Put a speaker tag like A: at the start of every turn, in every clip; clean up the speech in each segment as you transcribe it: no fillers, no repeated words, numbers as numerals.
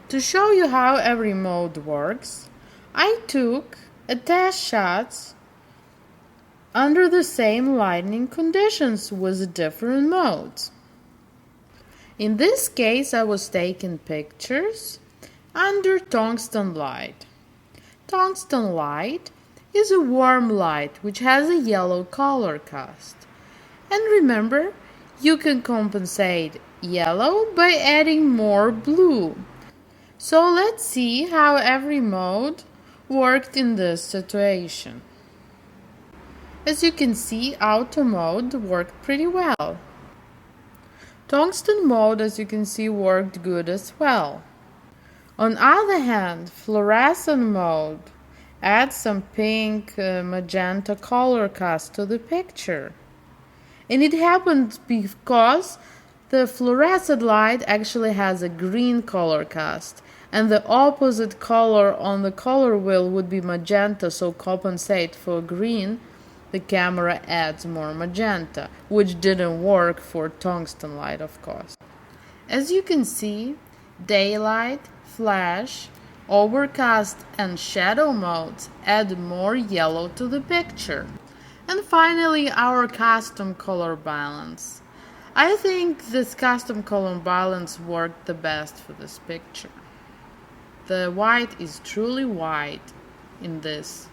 A: To show you how every mode works, I took a test shots under the same lighting conditions with different modes. In this case, I was taking pictures under tungsten light. Tungsten light is a warm light which has a yellow color cast. And remember, you can compensate yellow by adding more blue. So let's see how every mode worked in this situation. As you can see, auto mode worked pretty well. Tungsten mode, as you can see, worked good as well. On the other hand, fluorescent mode adds some pink, magenta color cast to the picture. And it happened because the fluorescent light actually has a green color cast, and the opposite color on the color wheel would be magenta, so compensate for green, the camera adds more magenta, which didn't work for tungsten light, of course. As you can see, daylight, flash, overcast, and shadow modes add more yellow to the picture. And finally, our custom color balance. I think this custom color balance worked the best for this picture. The white is truly white in this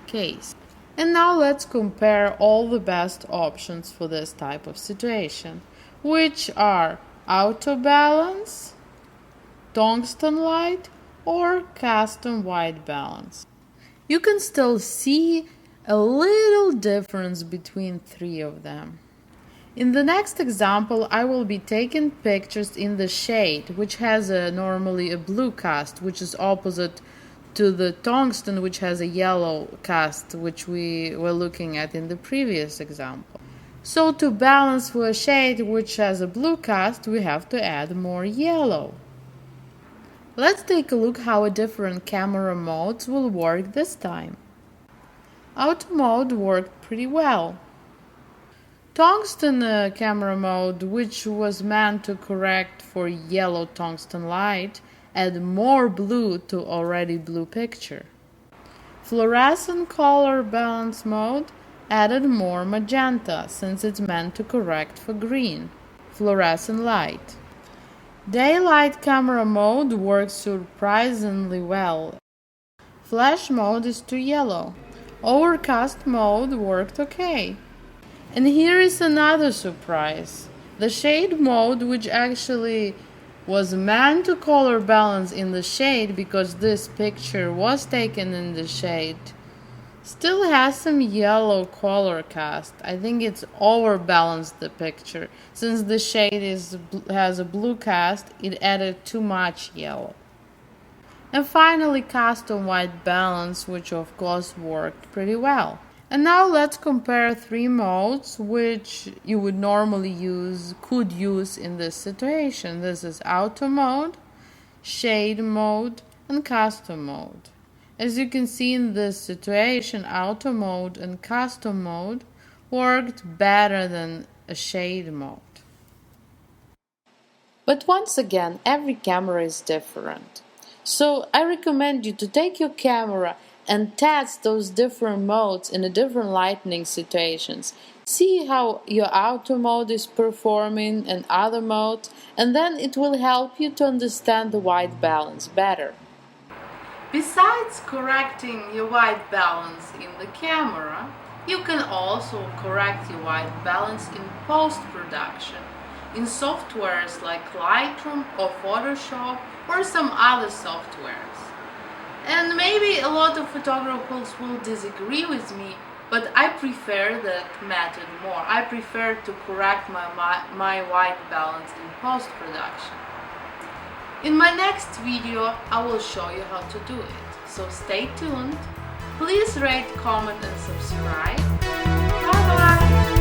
A: case. And now let's compare all the best options for this type of situation, which are auto balance, tungsten light, or custom white balance. You can still see a little difference between three of them. In the next example, I will be taking pictures in the shade, which has normally a blue cast, which is opposite to the tungsten, which has a yellow cast, which we were looking at in the previous example. So to balance for a shade which has a blue cast, we have to add more yellow. Let's take a look how different camera modes will work this time. Auto mode worked pretty well. Tungsten camera mode, which was meant to correct for yellow tungsten light, add more blue to already blue picture. Fluorescent color balance mode added more magenta, since it's meant to correct for green, fluorescent light. Daylight camera mode works surprisingly well. Flash mode is too yellow. Overcast mode worked okay. And here is another surprise. The shade mode, which actually was meant to color balance in the shade because this picture was taken in the shade, still has some yellow color cast. I think it's overbalanced the picture. Since the shade has a blue cast, it added too much yellow. And finally, custom white balance, which of course worked pretty well. And now let's compare three modes which you would normally could use in this situation. This is auto mode, shade mode, and custom mode. As you can see in this situation, auto mode and custom mode worked better than a shade mode. But once again, every camera is different. So I recommend you to take your camera and test those different modes in the different lighting situations. See how your auto mode is performing and other modes, and then it will help you to understand the white balance better. Besides correcting your white balance in the camera, you can also correct your white balance in post-production, in softwares like Lightroom or Photoshop or some other softwares. And maybe a lot of photographers will disagree with me, but I prefer that method more. I prefer to correct my white balance in post-production. In my next video, I will show you how to do it. So stay tuned. Please rate, comment and subscribe. Bye bye!